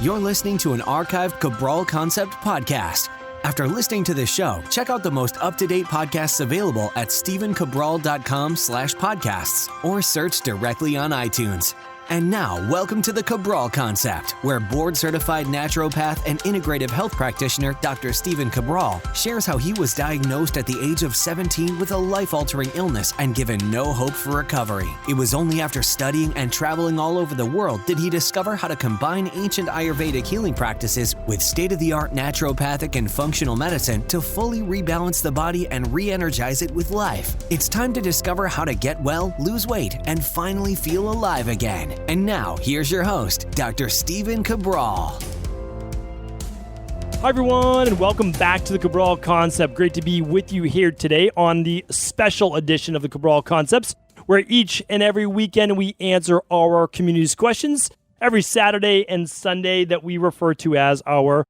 You're listening to an archived Cabral Concept podcast. After listening to this show, check out the most up-to-date podcasts available at stephencabral.com/podcasts or search directly on iTunes. And now, welcome to the Cabral Concept, where board-certified naturopath and integrative health practitioner Dr. Stephen Cabral shares how he was diagnosed at the age of 17 with a life-altering illness and given no hope for recovery. It was only after studying and traveling all over the world did he discover how to combine ancient Ayurvedic healing practices with state-of-the-art naturopathic and functional medicine to fully rebalance the body and re-energize it with life. It's time to discover how to get well, lose weight, and finally feel alive again. And now, here's your host, Dr. Stephen Cabral. Hi, everyone, and welcome back to the Cabral Concept. Great to be with you here today on the special edition of the Cabral Concepts, where each and every weekend we answer our community's questions every Saturday and Sunday that we refer to as our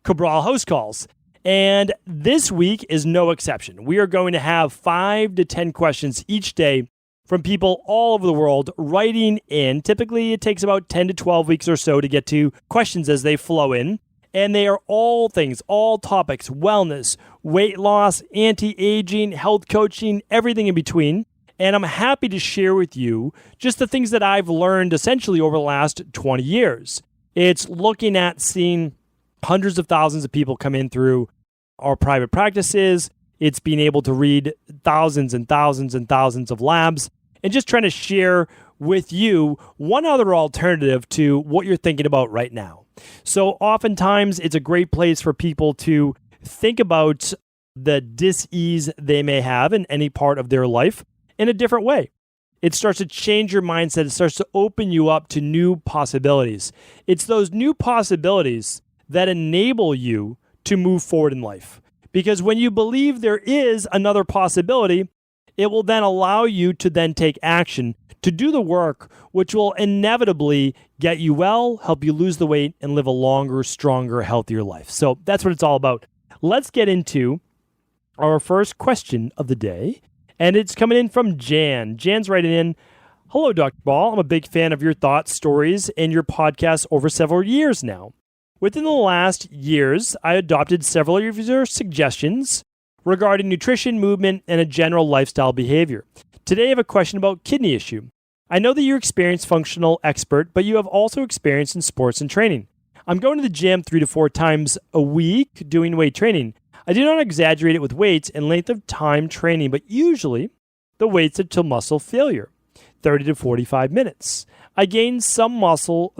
Cabral HouseCalls. And this week is no exception. We are going to have 5 to 10 questions each day from people all over the world writing in. Typically, it takes about 10 to 12 weeks or so to get to questions as they flow in. And they are all things, all topics, wellness, weight loss, anti-aging, health coaching, everything in between. And I'm happy to share with you just the things that I've learned essentially over the last 20 years. It's looking at seeing hundreds of thousands of people come in through our private practices. It's being able to read thousands and thousands and thousands of labs, and just trying to share with you one other alternative to what you're thinking about right now. So oftentimes it's a great place for people to think about the dis-ease they may have in any part of their life in a different way. It starts to change your mindset. It starts to open you up to new possibilities. It's those new possibilities that enable you to move forward in life. Because when you believe there is another possibility, it will then allow you to then take action to do the work, which will inevitably get you well, help you lose the weight, and live a longer, stronger, healthier life. So that's what it's all about. Let's get into our first question of the day, and it's coming in from Jan. Jan's writing in, "Hello, Dr. Ball. I'm a big fan of your thoughts, stories, and your podcast over several years now. Within the last years, I adopted several of your suggestions regarding nutrition, movement, and a general lifestyle behavior. Today, I have a question about kidney issue. I know that you're an experienced functional expert, but you have also experience in sports and training. I'm going to the gym 3 to 4 times a week doing weight training. I do not exaggerate it with weights and length of time training, but usually the weights are to muscle failure, 30 to 45 minutes. I gained some muscle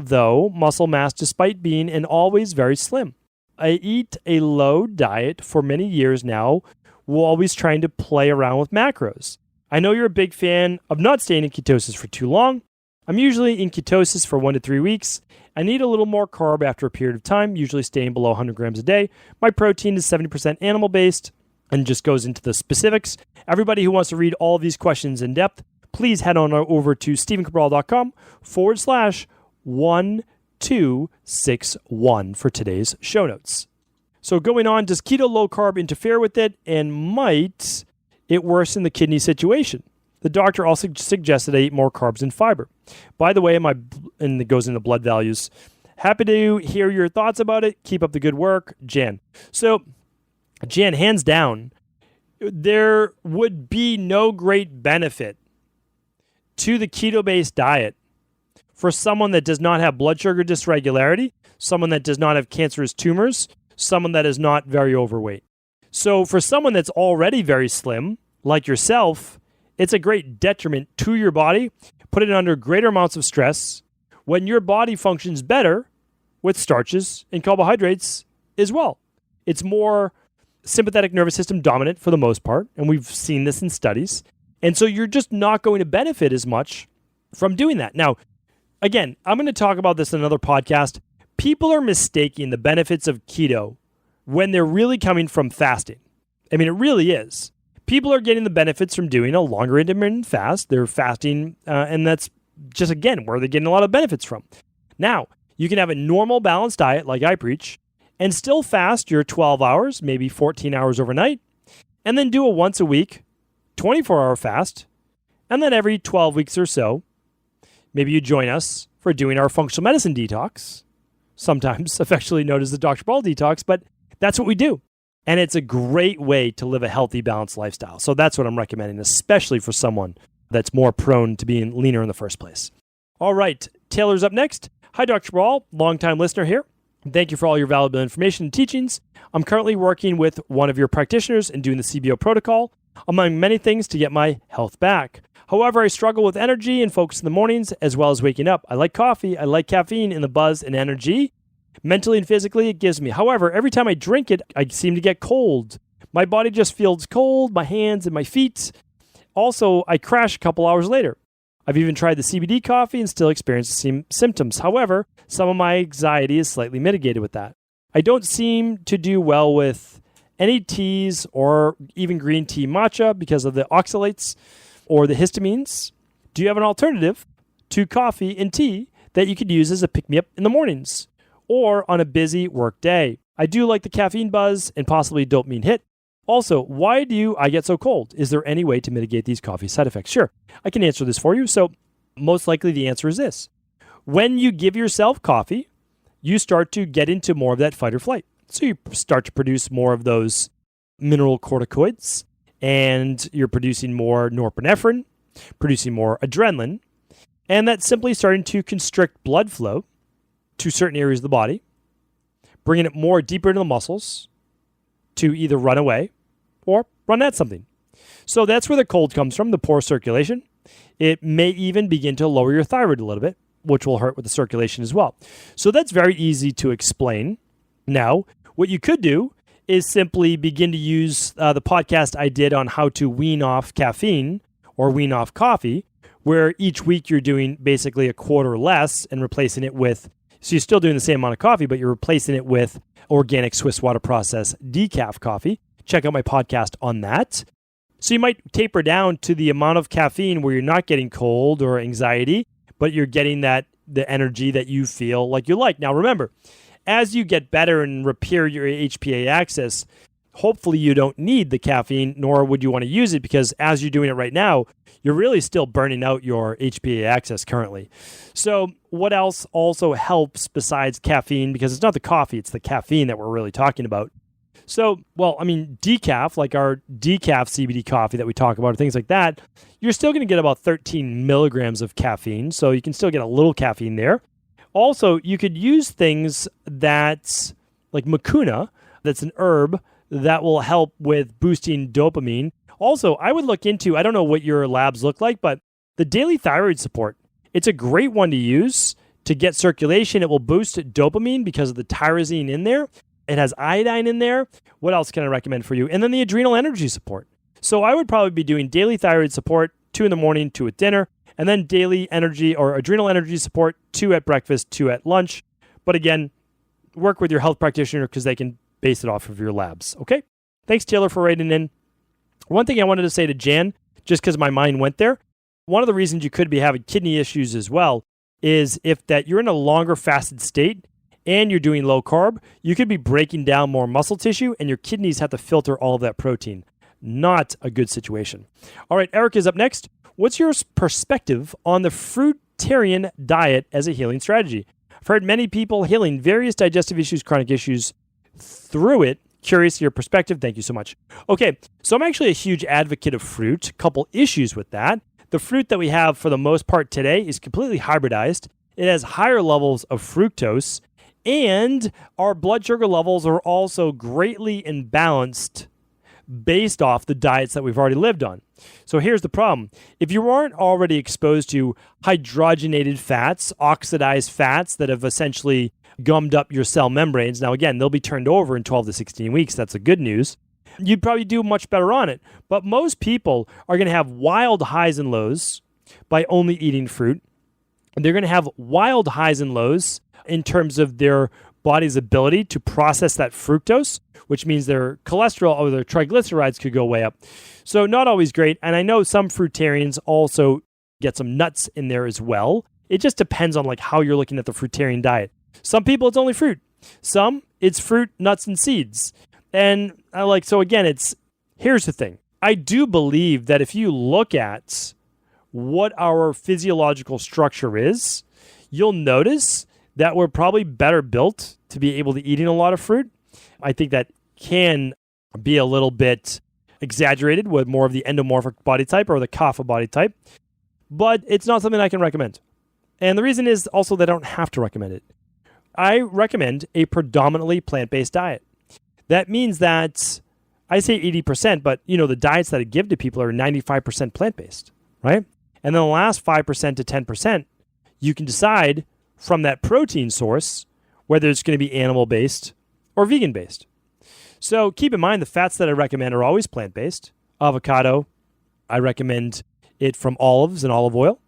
mass, despite being and always very slim. I eat a low diet for many years now, while always trying to play around with macros. I know you're a big fan of not staying in ketosis for too long. I'm usually in ketosis for 1 to 3 weeks. I need a little more carb after a period of time, usually staying below 100 grams a day. My protein is 70% animal-based," and just goes into the specifics. Everybody who wants to read all of these questions in depth, please head on over to stephencabral.com/1261 for today's show notes. So going on, does keto low carb interfere with it, and might it worsen the kidney situation? The doctor also suggested I eat more carbs and fiber. By the way, and it goes into blood values. Happy to hear your thoughts about it. Keep up the good work, Jan. So, Jan, hands down, there would be no great benefit to the keto-based diet for someone that does not have blood sugar dysregularity, someone that does not have cancerous tumors, someone that is not very overweight. So for someone that's already very slim, like yourself, it's a great detriment to your body, put it under greater amounts of stress when your body functions better with starches and carbohydrates as well. It's more sympathetic nervous system dominant for the most part, and we've seen this in studies. And so you're just not going to benefit as much from doing that. Now, again, I'm going to talk about this in another podcast. People are mistaking the benefits of keto when they're really coming from fasting. I mean, it really is. People are getting the benefits from doing a longer intermittent fast. They're fasting, and that's just, again, where they're getting a lot of benefits from. Now, you can have a normal balanced diet like I preach and still fast your 12 hours, maybe 14 hours overnight, and then do a once a week 24-hour fast, and then every 12 weeks or so, maybe you join us for doing our functional medicine detox. sometimes affectionately known as the Dr. Ball detox, but that's what we do. And it's a great way to live a healthy, balanced lifestyle. So that's what I'm recommending, especially for someone that's more prone to being leaner in the first place. All right, Taylor's up next. Hi, Dr. Cabral, longtime listener here. Thank you for all your valuable information and teachings. I'm currently working with one of your practitioners and doing the CBO protocol, among many things, to get my health back. However, I struggle with energy and focus in the mornings as well as waking up. I like coffee. I like caffeine and the buzz and energy. Mentally and physically, it gives me. However, every time I drink it, I seem to get cold. My body just feels cold, my hands and my feet. Also, I crash a couple hours later. I've even tried the CBD coffee and still experience the same symptoms. However, some of my anxiety is slightly mitigated with that. I don't seem to do well with any teas or even green tea matcha because of the oxalates or the histamines. Do you have an alternative to coffee and tea that you could use as a pick-me-up in the mornings or on a busy work day? I do like the caffeine buzz and possibly dopamine hit. Also, why do I get so cold? Is there any way to mitigate these coffee side effects? Sure, I can answer this for you. So most likely the answer is this. When you give yourself coffee, you start to get into more of that fight or flight. So you start to produce more of those mineral corticoids, and you're producing more norepinephrine, producing more adrenaline, and that's simply starting to constrict blood flow to certain areas of the body, bringing it more deeper into the muscles to either run away or run at something. So that's where the cold comes from, the poor circulation. It may even begin to lower your thyroid a little bit, which will hurt with the circulation as well. So that's very easy to explain. Now, what you could do is simply begin to use the podcast I did on how to wean off caffeine or wean off coffee, where each week you're doing basically a quarter less and replacing it with, so you're still doing the same amount of coffee, but you're replacing it with organic Swiss water process decaf coffee. Check out my podcast on that. So you might taper down to the amount of caffeine where you're not getting cold or anxiety, but you're getting the energy that you feel like you like. Now remember, as you get better and repair your HPA axis, hopefully you don't need the caffeine, nor would you want to use it, because as you're doing it right now, you're really still burning out your HPA axis currently. So what else also helps besides caffeine? Because it's not the coffee, it's the caffeine that we're really talking about. So, decaf, like our decaf CBD coffee that we talk about, or things like that, you're still going to get about 13 milligrams of caffeine. So you can still get a little caffeine there. Also, you could use things that's like mucuna, that's an herb that will help with boosting dopamine. Also, I would look into, I don't know what your labs look like, but the daily thyroid support. It's a great one to use to get circulation. It will boost dopamine because of the tyrosine in there. It has iodine in there. What else can I recommend for you? And then the adrenal energy support. So I would probably be doing daily thyroid support, 2 in the morning, 2 at dinner, and then daily energy or adrenal energy support, 2 at breakfast, 2 at lunch. But again, work with your health practitioner because they can base it off of your labs. Okay? Thanks, Taylor, for writing in. One thing I wanted to say to Jan, just because my mind went there, one of the reasons you could be having kidney issues as well is if that you're in a longer fasted state and you're doing low carb, you could be breaking down more muscle tissue and your kidneys have to filter all of that protein. Not a good situation. All right, Eric is up next. What's your perspective on the fruitarian diet as a healing strategy? I've heard many people healing various digestive issues, chronic issues through it. Curious your perspective. Thank you so much. Okay, so I'm actually a huge advocate of fruit. A couple issues with that. The fruit that we have for the most part today is completely hybridized. It has higher levels of fructose, and our blood sugar levels are also greatly imbalanced based off the diets that we've already lived on. So here's the problem. If you aren't already exposed to hydrogenated fats, oxidized fats that have essentially gummed up your cell membranes, now again, they'll be turned over in 12 to 16 weeks. That's the good news. You'd probably do much better on it. But most people are going to have wild highs and lows by only eating fruit. And they're going to have wild highs and lows in terms of their body's ability to process that fructose, which means their cholesterol or their triglycerides could go way up. So not always great. And I know some fruitarians also get some nuts in there as well. It just depends on like how you're looking at the fruitarian diet. Some people, it's only fruit. Some, it's fruit, nuts, and seeds. And so again, here's the thing. I do believe that if you look at what our physiological structure is, you'll notice that we're probably better built to be able to eating a lot of fruit. I think that can be a little bit exaggerated with more of the endomorphic body type or the kapha body type, but it's not something I can recommend. And the reason is also that I don't have to recommend it. I recommend a predominantly plant-based diet. That means that I say 80%, but the diets that I give to people are 95% plant-based, right? And then the last 5% to 10%, you can decide from that protein source whether it's going to be animal-based or vegan-based. So keep in mind the fats that I recommend are always plant-based. Avocado, I recommend it from olives and olive oil.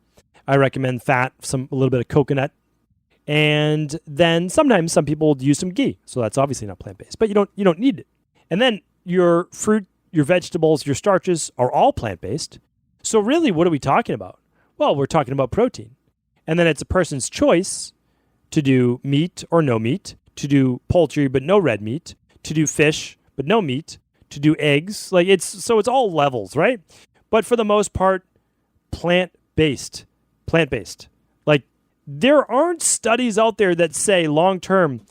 I recommend fat, a little bit of coconut. And then sometimes some people use some ghee. So that's obviously not plant-based, but you don't need it. And then your fruit, your vegetables, your starches are all plant-based. So really, what are we talking about? Well, we're talking about protein. And then it's a person's choice to do meat or no meat, to do poultry but no red meat, to do fish but no meat, to do eggs. It's all levels, right? But for the most part, plant-based. There aren't studies out there that say long-term,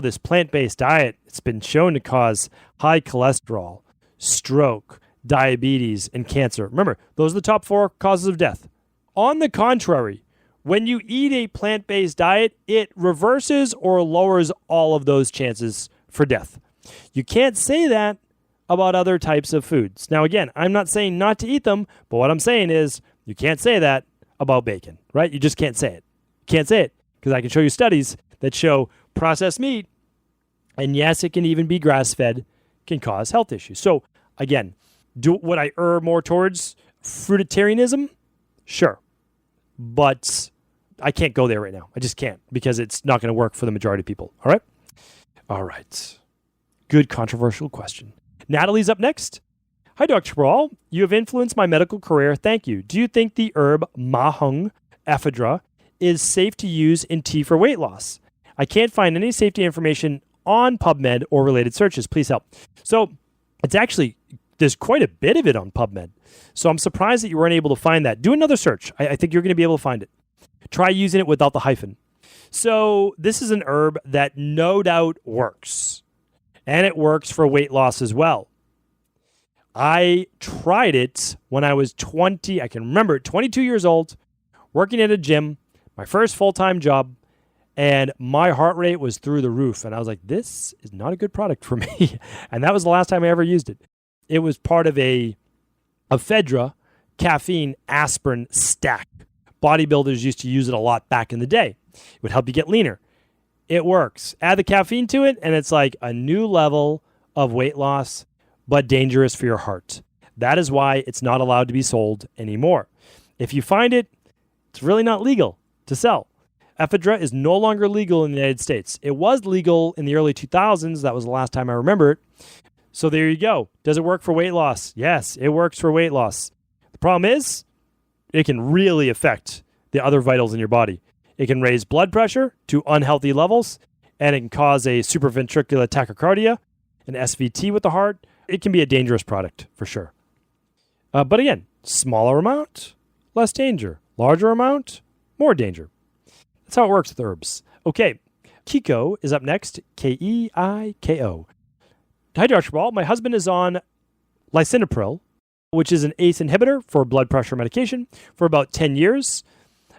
this plant-based diet, it's been shown to cause high cholesterol, stroke, diabetes, and cancer. Remember, those are the top 4 causes of death. On the contrary, when you eat a plant-based diet, it reverses or lowers all of those chances for death. You can't say that about other types of foods. Now, again, I'm not saying not to eat them, but what I'm saying is you can't say that about bacon, right? You just can't say it. Can't say it because I can show you studies that show processed meat, and yes, it can even be grass-fed, can cause health issues. So again, would I err more towards fruitarianism? Sure. But I can't go there right now. I just can't because it's not going to work for the majority of people. All right? All right. Good controversial question. Natalie's up next. Hi, Dr. Cabral. You have influenced my medical career. Thank you. Do you think the herb Huang ephedra is safe to use in tea for weight loss? I can't find any safety information on PubMed or related searches. Please help. So it's actually, there's quite a bit of it on PubMed. So I'm surprised that you weren't able to find that. Do another search. I think you're going to be able to find it. Try using it without the hyphen. So this is an herb that no doubt works. And it works for weight loss as well. I tried it when I was 20, I can remember it, 22 years old, working at a gym, my first full-time job, and my heart rate was through the roof. And I was like, this is not a good product for me. And that was the last time I ever used it. It was part of a ephedra, caffeine, aspirin stack. Bodybuilders used to use it a lot back in the day. It would help you get leaner. It works. Add the caffeine to it, and it's like a new level of weight loss, but dangerous for your heart. That is why it's not allowed to be sold anymore. If you find it, it's really not legal to sell. Ephedra is no longer legal in the United States. It was legal in the early 2000s. That was the last time I remember it. So there you go. Does it work for weight loss? Yes, it works for weight loss. The problem is it can really affect the other vitals in your body. It can raise blood pressure to unhealthy levels, and it can cause a supraventricular tachycardia, an SVT with the heart. It can be a dangerous product for sure. But again, smaller amount, less danger. Larger amount, more danger. That's how it works with herbs. Okay, Keto is up next. Keiko. Hi, Dr. Ball. My husband is on lisinopril, which is an ACE inhibitor for blood pressure medication, for about 10 years.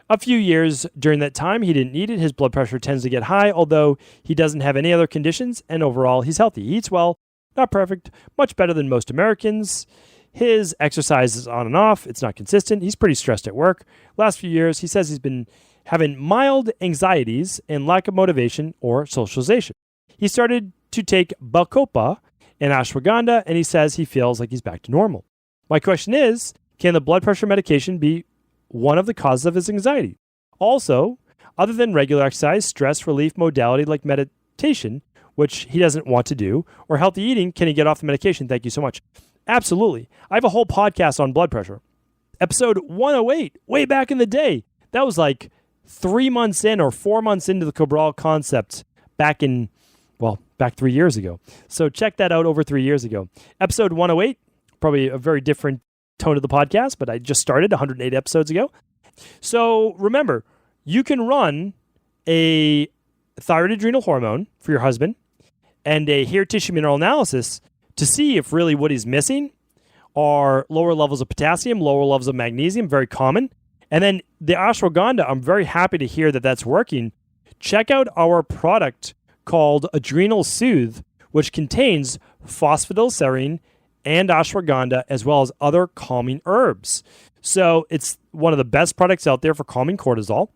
A few years during that time, he didn't need it. His blood pressure tends to get high, although he doesn't have any other conditions, and overall, he's healthy. He eats well, not perfect, much better than most Americans. His exercise is on and off. It's not consistent. He's pretty stressed at work. Last few years, he says he's been having mild anxieties and lack of motivation or socialization. He started to take Bacopa and ashwagandha, and he says he feels like he's back to normal. My question is, can the blood pressure medication be one of the causes of his anxiety? Also, other than regular exercise, stress relief modality like meditation, which he doesn't want to do, or healthy eating, can he get off the medication? Thank you so much. Absolutely. I have a whole podcast on blood pressure. Episode 108, way back in the day. That was like 3 months in or 4 months into the Cabral concept back 3 years ago. So check that out over 3 years ago. Episode 108, probably a very different tone of the podcast, but I just started 108 episodes ago. So remember, you can run a thyroid adrenal hormone for your husband and a hair tissue mineral analysis to see if really what he's missing are lower levels of potassium, lower levels of magnesium, very common. And then the ashwagandha, I'm very happy to hear that that's working. Check out our product called Adrenal Soothe, which contains phosphatidylserine and ashwagandha, as well as other calming herbs. So it's one of the best products out there for calming cortisol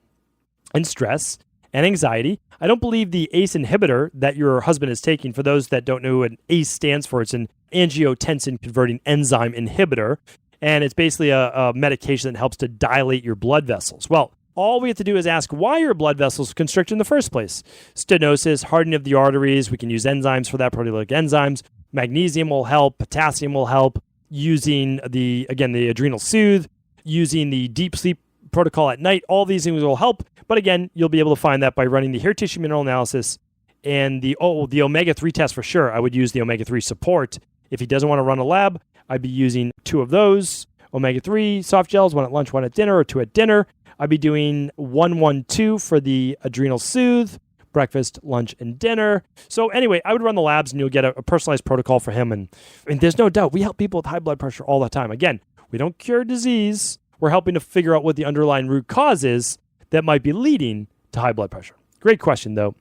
and stress and anxiety. I don't believe the ACE inhibitor that your husband is taking, for those that don't know what an ACE stands for, it's an angiotensin-converting enzyme inhibitor, and it's basically a medication that helps to dilate your blood vessels. Well, all we have to do is ask why your blood vessels constrict in the first place. Stenosis, hardening of the arteries, we can use enzymes for that, proteolytic enzymes. Magnesium will help, potassium will help, using the Adrenal Soothe, using the deep sleep protocol at night. All these things will help. But again, you'll be able to find that by running the hair tissue mineral analysis and the omega-3 test for sure. I would use the omega-3 support. If he doesn't want to run a lab, I'd be using 2 of those omega-3 soft gels, 1 at lunch, 1 at dinner, or 2 at dinner. I'd be doing 1-1-2 for the Adrenal Soothe, breakfast, lunch, and dinner. So anyway, I would run the labs and you'll get a personalized protocol for him. And there's no doubt, we help people with high blood pressure all the time. Again, we don't cure disease. We're helping to figure out what the underlying root cause is that might be leading to high blood pressure. Great question, though.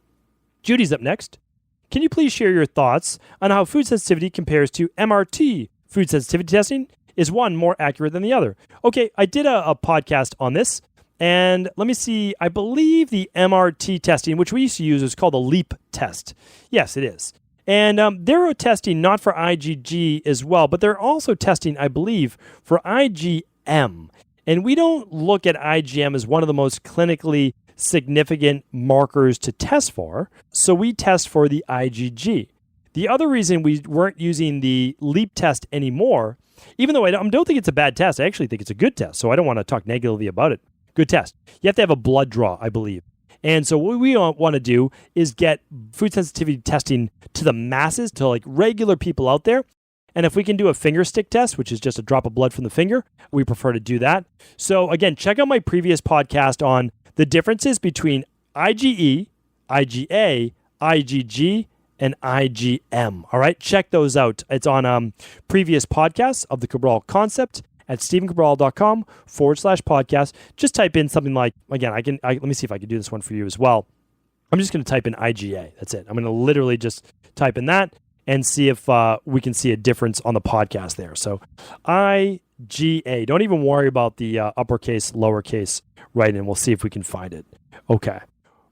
Judy's up next. Can you please share your thoughts on how food sensitivity compares to MRT food sensitivity testing? Is one more accurate than the other? Okay, I did a podcast on this, and let me see. I believe the MRT testing, which we used to use, is called a LEAP test. Yes, it is. And they're testing not for IgG as well, but they're also testing, I believe, for IgM. And we don't look at IgM as one of the most clinically significant markers to test for, so we test for the IgG. The other reason we weren't using the LEAP test anymore, even though I don't think it's a bad test, I actually think it's a good test, so I don't want to talk negatively about it. Good test. You have to have a blood draw, I believe. And so what we want to do is get food sensitivity testing to the masses, to like regular people out there. And if we can do a finger stick test, which is just a drop of blood from the finger, we prefer to do that. So again, check out my previous podcast on the differences between IgE, IgA, IgG, and IgM. All right, check those out. It's on previous podcasts of the Cabral concept at stephencabral.com/podcast. Just type in something like, again, let me see if I can do this one for you as well. I'm just going to type in IgA. That's it. I'm going to literally just type in that and see if we can see a difference on the podcast there. So IgA. Don't even worry about the uppercase, lowercase, right? And we'll see if we can find it. Okay.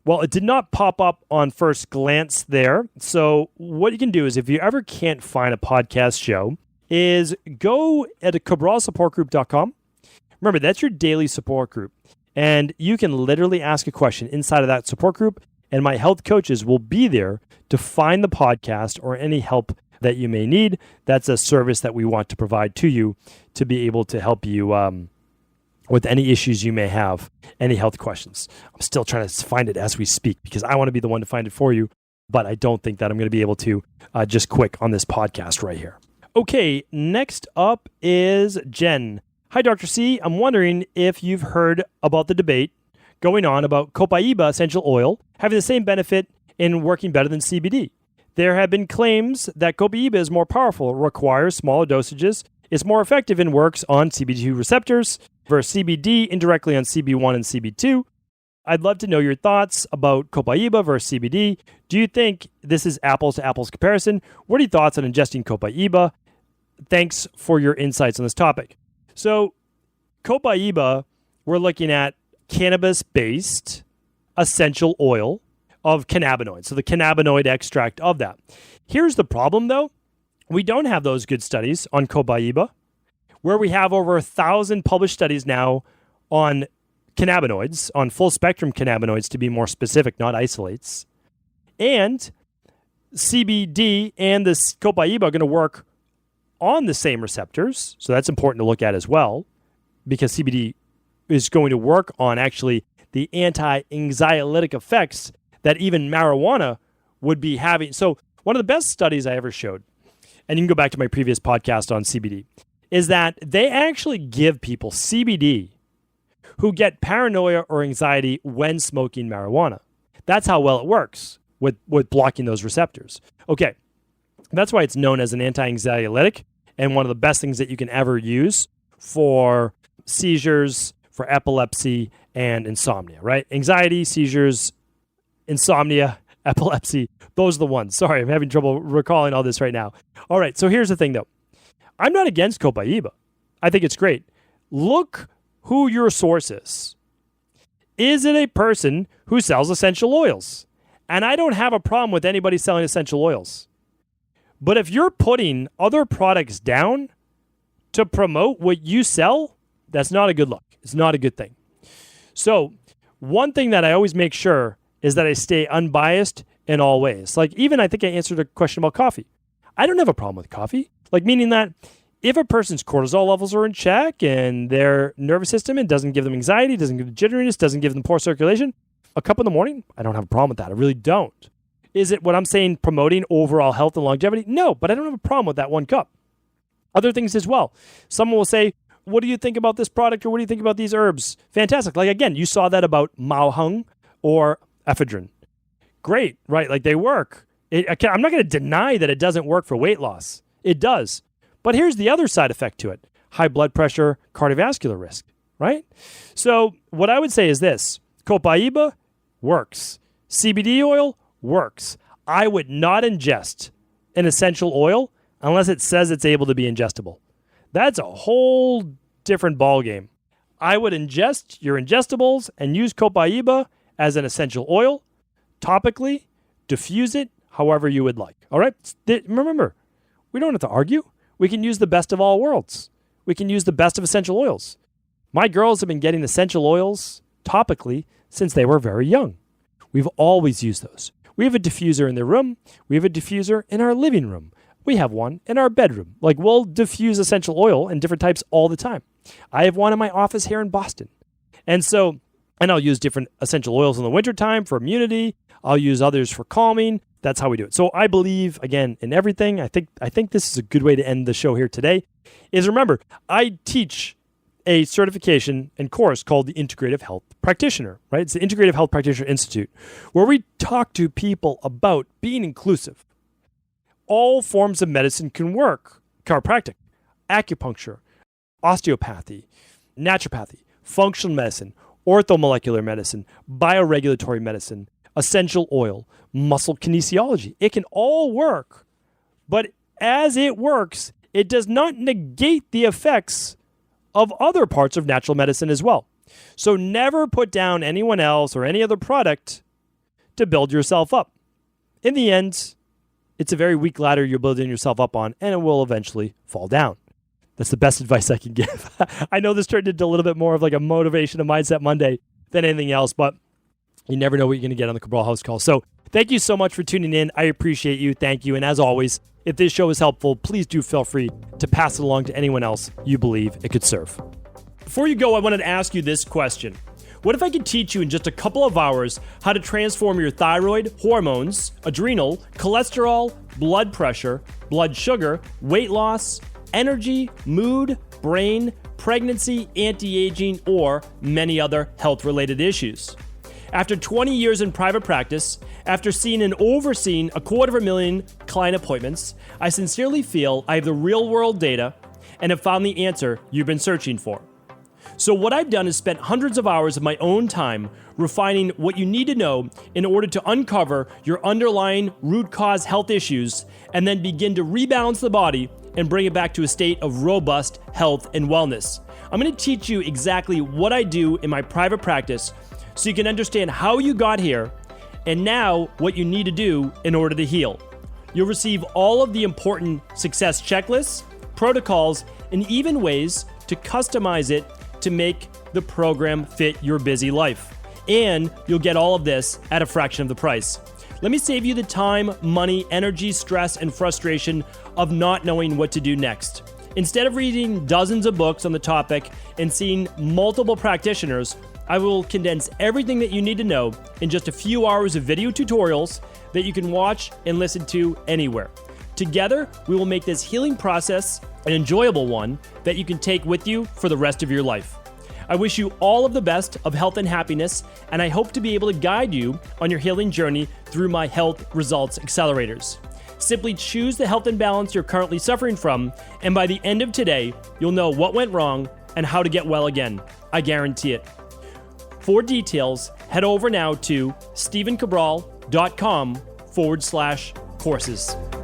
Well, it did not pop up on first glance there. So what you can do is, if you ever can't find a podcast show, is go at cabralsupportgroup.com. Remember, that's your daily support group. And you can literally ask a question inside of that support group, and my health coaches will be there to find the podcast or any help that you may need. That's a service that we want to provide to you to be able to help you with any issues you may have, any health questions. I'm still trying to find it as we speak because I want to be the one to find it for you, but I don't think that I'm going to be able to just quick on this podcast right here. Okay, next up is Jen. Hi, Dr. C. I'm wondering if you've heard about the debate going on about copaiba essential oil having the same benefit in working better than CBD. There have been claims that copaiba is more powerful, requires smaller dosages, is more effective, and works on CB2 receptors versus CBD indirectly on CB1 and CB2. I'd love to know your thoughts about copaiba versus CBD. Do you think this is apples to apples comparison? What are your thoughts on ingesting copaiba? Thanks for your insights on this topic. So copaiba, we're looking at cannabis-based essential oil of cannabinoids, so the cannabinoid extract of that. Here's the problem, though. We don't have those good studies on copaiba, where we have over 1,000 published studies now on cannabinoids, on full-spectrum cannabinoids to be more specific, not isolates. And CBD and this copaiba are going to work on the same receptors, so that's important to look at as well, because CBD is going to work on actually the anti-anxiolytic effects that even marijuana would be having. So one of the best studies I ever showed, and you can go back to my previous podcast on CBD, is that they actually give people CBD who get paranoia or anxiety when smoking marijuana. That's how well it works with blocking those receptors. Okay, that's why it's known as an anti-anxiolytic and one of the best things that you can ever use for seizures, for epilepsy, and insomnia, right? Anxiety, seizures, insomnia, epilepsy, those are the ones. Sorry, I'm having trouble recalling all this right now. All right, so here's the thing though. I'm not against Copaiba. I think it's great. Look who your source is. Is it a person who sells essential oils? And I don't have a problem with anybody selling essential oils. But if you're putting other products down to promote what you sell, that's not a good look. It's not a good thing. So one thing that I always make sure is that I stay unbiased in all ways. Like even I think I answered a question about coffee. I don't have a problem with coffee. Like meaning that if a person's cortisol levels are in check and their nervous system, it doesn't give them anxiety, doesn't give them jitteriness, doesn't give them poor circulation, a cup in the morning, I don't have a problem with that. I really don't. Is it what I'm saying promoting overall health and longevity? No, but I don't have a problem with that one cup. Other things as well. Someone will say, what do you think about this product or what do you think about these herbs? Fantastic. Like again, you saw that about Huang or ephedrine. Great, right? Like they work. I'm not going to deny that it doesn't work for weight loss. It does. But here's the other side effect to it. High blood pressure, cardiovascular risk, right? So what I would say is this. Copaiba works. CBD oil works. I would not ingest an essential oil unless it says it's able to be ingestible. That's a whole different ballgame. I would ingest your ingestibles and use Copaiba as an essential oil, topically, diffuse it however you would like. All right? Remember, we don't have to argue. We can use the best of all worlds. We can use the best of essential oils. My girls have been getting essential oils topically since they were very young. We've always used those. We have a diffuser in their room. We have a diffuser in our living room. We have one in our bedroom. Like we'll diffuse essential oil in different types all the time. I have one in my office here in Boston. And I'll use different essential oils in the wintertime for immunity. I'll use others for calming. That's how we do it. So I believe, again, in everything. I think this is a good way to end the show here today. Is remember, I teach a certification and course called the Integrative Health Practitioner, right? It's the Integrative Health Practitioner Institute, where we talk to people about being inclusive. All forms of medicine can work. Chiropractic, acupuncture, osteopathy, naturopathy, functional medicine, orthomolecular medicine, bioregulatory medicine, essential oil, muscle kinesiology. It can all work, but as it works, it does not negate the effects of other parts of natural medicine as well. So never put down anyone else or any other product to build yourself up. In the end, it's a very weak ladder you're building yourself up on, and it will eventually fall down. That's the best advice I can give. I know this turned into a little bit more of like a motivation and mindset Monday than anything else, but you never know what you're going to get on the Cabral HouseCall. So thank you so much for tuning in. I appreciate you. Thank you. And as always, if this show is helpful, please do feel free to pass it along to anyone else you believe it could serve. Before you go, I wanted to ask you this question. What if I could teach you in just a couple of hours how to transform your thyroid, hormones, adrenal, cholesterol, blood pressure, blood sugar, weight loss, energy, mood, brain, pregnancy, anti-aging, or many other health-related issues? After 20 years in private practice, after seeing and overseeing 250,000 client appointments, I sincerely feel I have the real-world data and have found the answer you've been searching for. So what I've done is spent hundreds of hours of my own time refining what you need to know in order to uncover your underlying root cause health issues and then begin to rebalance the body and bring it back to a state of robust health and wellness. I'm going to teach you exactly what I do in my private practice so you can understand how you got here and now what you need to do in order to heal. You'll receive all of the important success checklists, protocols, and even ways to customize it to make the program fit your busy life. And you'll get all of this at a fraction of the price. Let me save you the time, money, energy, stress, and frustration of not knowing what to do next. Instead of reading dozens of books on the topic and seeing multiple practitioners, I will condense everything that you need to know in just a few hours of video tutorials that you can watch and listen to anywhere. Together, we will make this healing process an enjoyable one that you can take with you for the rest of your life. I wish you all of the best of health and happiness, and I hope to be able to guide you on your healing journey through my Health Results Accelerators. Simply choose the health imbalance you're currently suffering from, and by the end of today, you'll know what went wrong and how to get well again. I guarantee it. For details, head over now to stephencabral.com/courses.